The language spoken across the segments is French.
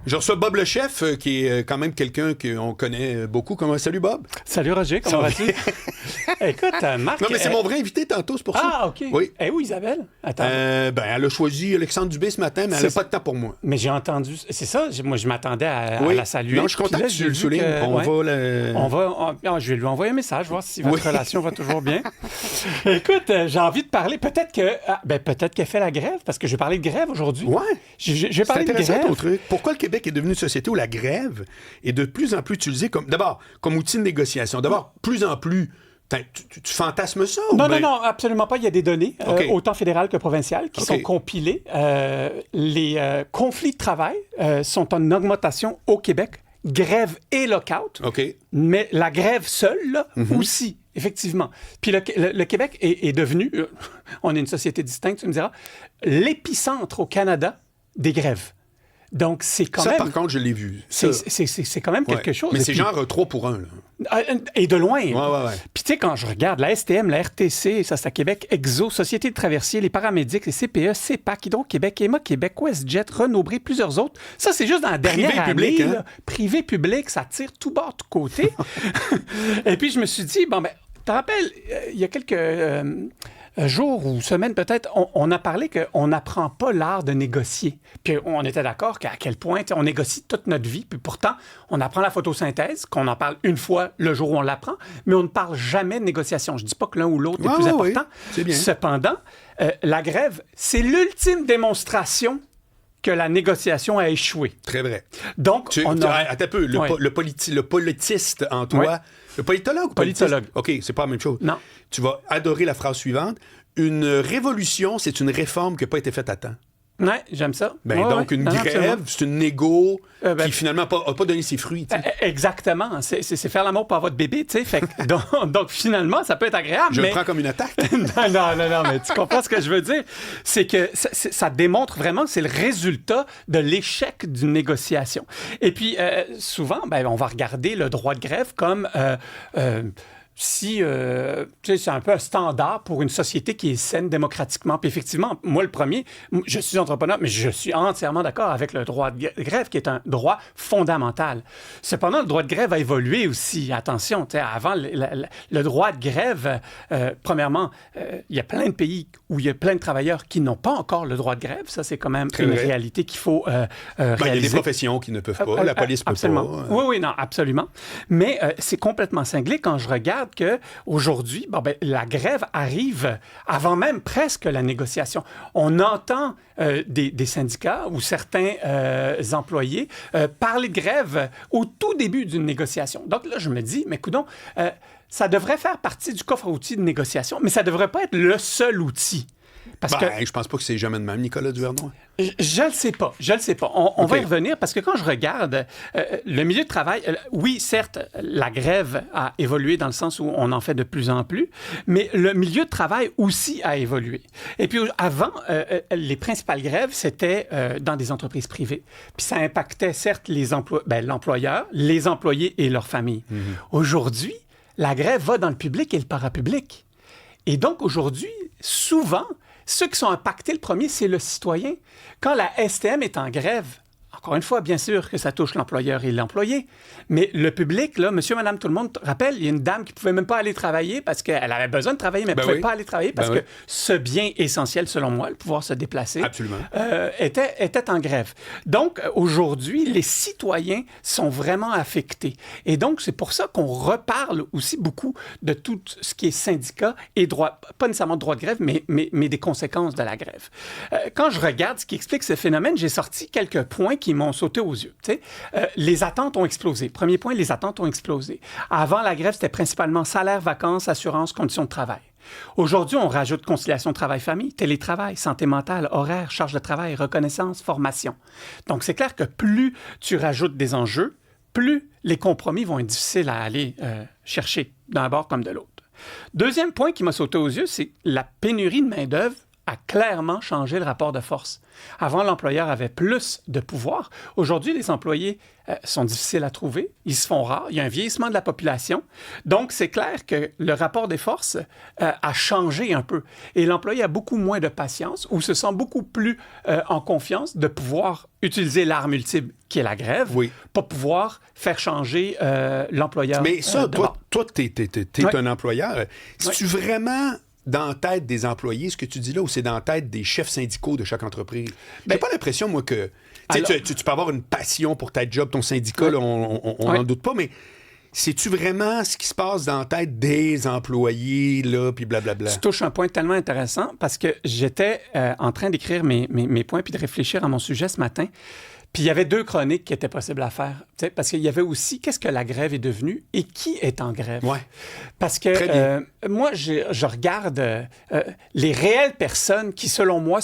Je reçois Bob le chef, qui est quand même quelqu'un qu'on connaît beaucoup. Salut Bob. Salut Roger, comment vas-tu? Écoute, Marc... Non, mais c'est mon vrai invité tantôt, c'est pour ça. Ah, OK. Oui. Et où Isabelle? Attends. Elle a choisi Alexandre Dubé ce matin, mais elle n'a pas de temps pour moi. Mais j'ai entendu... C'est ça, moi je m'attendais à la saluer. Non, je suis content que tu le soulignes. Je vais lui envoyer un message, voir si votre relation va toujours bien. Écoute, j'ai envie de parler... Peut-être qu'elle fait la grève, parce que je vais parler de grève aujourd'hui. Ouais. Je vais parler de grève. Ton truc. Pourquoi le Québec est devenu une société où la grève est de plus en plus utilisée comme outil de négociation? D'abord, plus en plus... Tu fantasmes ça? Non, absolument pas. Il y a des données, autant fédérales que provinciales, qui sont compilées. Les conflits de travail sont en augmentation au Québec, grève et lockout. Mais la grève seule, là, aussi, effectivement. Puis le Québec est devenu, on est une société distincte, tu me diras, l'épicentre au Canada des grèves. Donc, c'est quand même... Ça, par contre, je l'ai vu. C'est quand même quelque chose. Mais c'est genre 3 pour 1, là. Et de loin. Ouais. Puis, tu sais, quand je regarde la STM, la RTC, ça, c'est à Québec, Exo, Société de traversiers, les paramédics, les CPE, CEPAC, Hydro-Québec, EMA Québec, WestJet, Renaud-Bré, plusieurs autres. Ça, c'est juste dans la dernière année. Privé-public, ça tire tout bord, tout côté. Et puis, je me suis dit, tu te rappelles, il y a quelques... jours ou semaines peut-être, on a parlé qu'on n'apprend pas l'art de négocier. Puis on était d'accord qu'à quel point on négocie toute notre vie, puis pourtant, on apprend la photosynthèse, qu'on en parle une fois le jour où on l'apprend, mais on ne parle jamais de négociation. Je ne dis pas que l'un ou l'autre est plus important. C'est bien. Cependant, la grève, c'est l'ultime démonstration que la négociation a échoué. Très vrai. Donc, attends un peu, le politiste en toi... Le politologue? Politologue. OK, c'est pas la même chose. Non. Tu vas adorer la phrase suivante. Une révolution, c'est une réforme qui n'a pas été faite à temps. Oui, j'aime ça. Donc, une grève, c'est une négo qui, finalement, n'a pas donné ses fruits. Exactement. C'est faire l'amour pour votre bébé, tu sais. Donc, finalement, ça peut être agréable, Je le prends comme une attaque. non, mais tu comprends ce que je veux dire? C'est que ça démontre vraiment que c'est le résultat de l'échec d'une négociation. Et puis, souvent, on va regarder le droit de grève comme... c'est un peu un standard pour une société qui est saine démocratiquement. Puis effectivement, moi, le premier, je suis entrepreneur, mais je suis entièrement d'accord avec le droit de grève, qui est un droit fondamental. Cependant, le droit de grève a évolué aussi. Attention, avant, le droit de grève, premièrement, il y a plein de pays où il y a plein de travailleurs qui n'ont pas encore le droit de grève. Ça, c'est quand même une réalité qu'il faut réaliser. Il y a des professions qui ne peuvent pas. La police peut absolument. pas. Oui, non, absolument. Mais c'est complètement cinglé quand je regarde qu'aujourd'hui, la grève arrive avant même presque la négociation. On entend des syndicats ou certains employés parler de grève au tout début d'une négociation. Donc là, je me dis, mais coudonc, ça devrait faire partie du coffre à outils de négociation, mais ça ne devrait pas être le seul outil. Parce que je pense pas que c'est jamais de même, Nicolas Duvernois. Je le sais pas. On va y revenir parce que quand je regarde le milieu de travail, oui, certes, la grève a évolué dans le sens où on en fait de plus en plus, mais le milieu de travail aussi a évolué. Et puis avant, les principales grèves, c'était dans des entreprises privées. Puis ça impactait certes l'employeur, les employés et leurs familles. Aujourd'hui, la grève va dans le public et le parapublic. Et donc aujourd'hui, souvent, ceux qui sont impactés le premier, c'est le citoyen. Quand la STM est en grève, encore une fois, bien sûr que ça touche l'employeur et l'employé, mais le public, là, monsieur, madame, tout le monde, rappelle, il y a une dame qui ne pouvait même pas aller travailler parce qu'elle avait besoin de travailler, mais elle ne pouvait pas aller travailler parce que ce bien essentiel, selon moi, le pouvoir se déplacer, était en grève. Donc, aujourd'hui, les citoyens sont vraiment affectés. Et donc, c'est pour ça qu'on reparle aussi beaucoup de tout ce qui est syndicat et droit, pas nécessairement de droit de grève, mais des conséquences de la grève. Quand je regarde ce qui explique ce phénomène, j'ai sorti quelques points qui m'ont sauté aux yeux. Les attentes ont explosé. Premier point, les attentes ont explosé. Avant la grève, c'était principalement salaire, vacances, assurance, conditions de travail. Aujourd'hui, on rajoute conciliation travail-famille, télétravail, santé mentale, horaire, charge de travail, reconnaissance, formation. Donc, c'est clair que plus tu rajoutes des enjeux, plus les compromis vont être difficiles à aller chercher d'un bord comme de l'autre. Deuxième point qui m'a sauté aux yeux, c'est la pénurie de main-d'œuvre a clairement changé le rapport de force. Avant, l'employeur avait plus de pouvoir. Aujourd'hui, les employés sont difficiles à trouver, ils se font rares, il y a un vieillissement de la population. Donc, c'est clair que le rapport des forces a changé un peu. Et l'employé a beaucoup moins de patience ou se sent beaucoup plus en confiance de pouvoir utiliser l'arme ultime, qui est la grève, pour pouvoir faire changer l'employeur. Mais ça, toi, t'es un employeur. C'est-tu vraiment dans la tête des employés, ce que tu dis là, ou c'est dans la tête des chefs syndicaux de chaque entreprise? J'ai pas l'impression, moi, que... Alors, tu peux avoir une passion pour ta job, ton syndicat, là, on n'en doute pas, mais sais-tu vraiment ce qui se passe dans la tête des employés, là, puis blablabla? Tu touches un point tellement intéressant, parce que j'étais en train d'écrire mes points puis de réfléchir à mon sujet ce matin. Puis il y avait 2 chroniques qui étaient possibles à faire, parce qu'il y avait aussi qu'est-ce que la grève est devenue et qui est en grève. Ouais. Parce que moi, je regarde les réelles personnes qui, selon moi,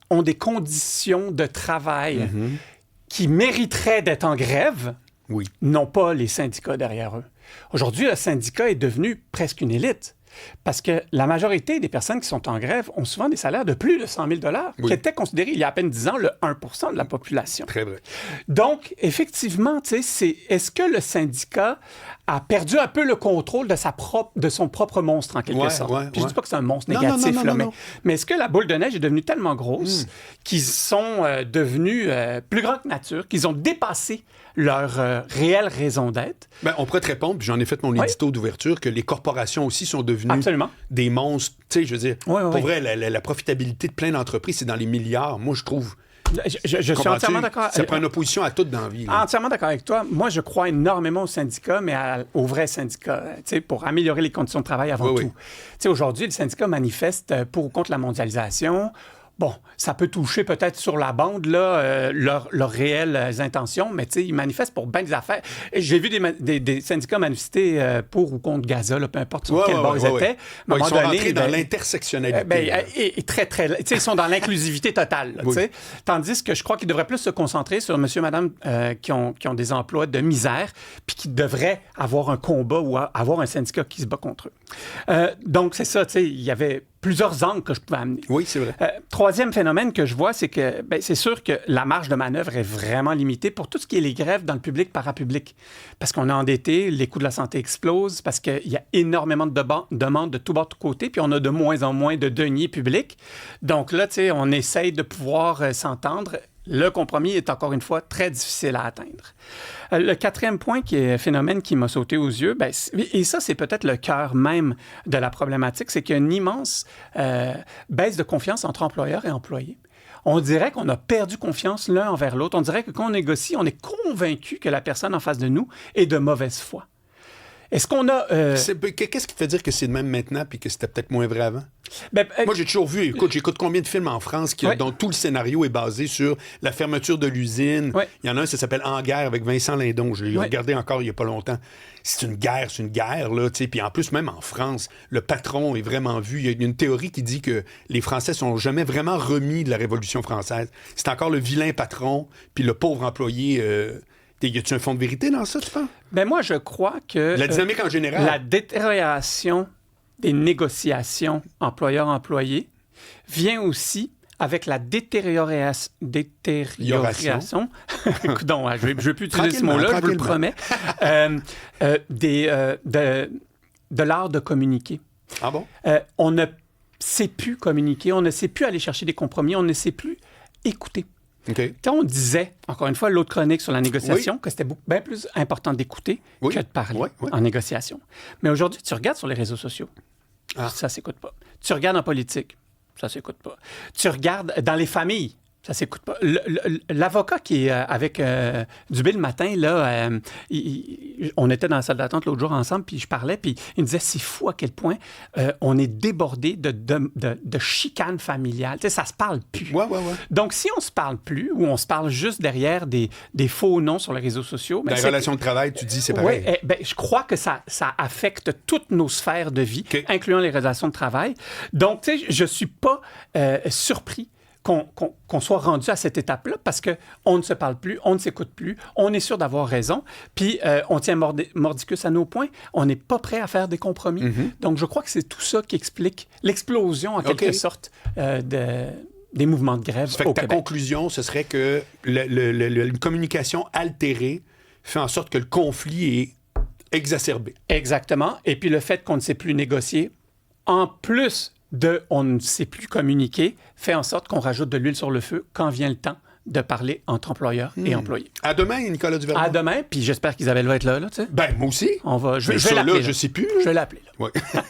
ont des conditions de travail qui mériteraient d'être en grève, non pas les syndicats derrière eux. Aujourd'hui, le syndicat est devenu presque une élite. Parce que la majorité des personnes qui sont en grève ont souvent des salaires de plus de 100 000 $, qui étaient considérés il y a à peine 10 ans le 1 % de la population. Très vrai. Donc, effectivement, est-ce que le syndicat a perdu un peu le contrôle de son propre monstre, en quelque sorte? Puis je ne dis pas que c'est un monstre négatif, mais est-ce que la boule de neige est devenue tellement grosse qu'ils sont devenus plus grands que nature, qu'ils ont dépassé leur réelle raison d'être? Ben, on pourrait te répondre, puis j'en ai fait mon édito d'ouverture, que les corporations aussi sont devenues des monstres. Tu sais, je veux dire, pour vrai, la profitabilité de plein d'entreprises, c'est dans les milliards. Moi, je trouve... Je suis entièrement d'accord. Ça prend une opposition à toute dans la vie. Là. Entièrement d'accord avec toi. Moi, je crois énormément aux syndicats, mais aux vrais syndicats, pour améliorer les conditions de travail avant tout. Aujourd'hui, le syndicat manifeste pour ou contre la mondialisation. Bon, ça peut toucher peut-être sur la bande là, leurs réelles intentions, mais ils manifestent pour bien des affaires. J'ai vu des syndicats manifester pour ou contre Gaza, là, peu importe sur quel bord ils étaient. Ils sont rentrés dans l'intersectionnalité. Et très, très... Ils sont dans l'inclusivité totale. Là, tandis que je crois qu'ils devraient plus se concentrer sur monsieur, madame qui ont des emplois de misère, puis qui devraient avoir un combat ou avoir un syndicat qui se bat contre eux. Donc, c'est ça, il y avait plusieurs angles que je pouvais amener. Oui, c'est vrai. Troisième phénomène que je vois, c'est que c'est sûr que la marge de manœuvre est vraiment limitée pour tout ce qui est les grèves dans le public, parapublic. Parce qu'on est endetté, les coûts de la santé explosent, parce qu'il y a énormément de demandes de tout bord, de tout côté, puis on a de moins en moins de deniers publics. Donc là, on essaye de pouvoir s'entendre. Le compromis est encore une fois très difficile à atteindre. Le 4e point, qui est un phénomène qui m'a sauté aux yeux, et ça, c'est peut-être le cœur même de la problématique, c'est qu'il y a une immense baisse de confiance entre employeurs et employés. On dirait qu'on a perdu confiance l'un envers l'autre. On dirait que quand on négocie, on est convaincu que la personne en face de nous est de mauvaise foi. Est-ce qu'on a... Qu'est-ce qui te fait dire que c'est de même maintenant puis que c'était peut-être moins vrai avant? Moi, j'ai toujours vu... J'écoute combien de films en France dont tout le scénario est basé sur la fermeture de l'usine. Il y en a un, ça s'appelle En guerre avec Vincent Lindon. Je l'ai regardé encore il n'y a pas longtemps. C'est une guerre, là. Puis en plus, même en France, le patron est vraiment vu. Il y a une théorie qui dit que les Français sont jamais vraiment remis de la Révolution française. C'est encore le vilain patron puis le pauvre employé... Y a-t-il un fond de vérité dans ça, tu penses? Moi, je crois que... La dynamique en général. La détérioration des négociations employeur-employé vient aussi avec la détérioration... Coudon, je ne vais plus utiliser ce mot-là, je vous le promets. De l'art de communiquer. Ah bon? On ne sait plus communiquer, on ne sait plus aller chercher des compromis, on ne sait plus écouter. Quand on disait, encore une fois, l'autre chronique sur la négociation, que c'était bien plus important d'écouter que de parler en négociation. Mais aujourd'hui, tu regardes sur les réseaux sociaux, ça ne s'écoute pas. Tu regardes en politique, ça ne s'écoute pas. Tu regardes dans les familles, ça ne s'écoute pas. L'avocat qui est avec Dubé le matin, là, on était dans la salle d'attente l'autre jour ensemble, puis je parlais, puis il me disait, c'est fou à quel point on est débordé de chicanes familiales. Tu sais, ça se parle plus. Donc, si on se parle plus, ou on se parle juste derrière des faux noms sur les réseaux sociaux... Dans les relations de travail, tu dis, c'est pareil. Je crois que ça affecte toutes nos sphères de vie, incluant les relations de travail. Donc, tu sais, je ne suis pas surpris qu'on soit rendu à cette étape-là parce qu'on ne se parle plus, on ne s'écoute plus, on est sûr d'avoir raison, puis on tient mordicus à nos points, on n'est pas prêt à faire des compromis. Donc, je crois que c'est tout ça qui explique l'explosion, en quelque sorte, des mouvements de grève au Québec. Ta conclusion, ce serait que une communication altérée fait en sorte que le conflit est exacerbé. Exactement. Et puis le fait qu'on ne sait plus négocier, en plus on ne sait plus communiquer, fait en sorte qu'on rajoute de l'huile sur le feu quand vient le temps de parler entre employeurs et employés. À demain, Nicolas Duvernois. À demain, puis j'espère qu'Isabelle va être là, tu sais. Ben, moi aussi. Je vais l'appeler. Je sais plus. Je vais l'appeler, là. Ouais.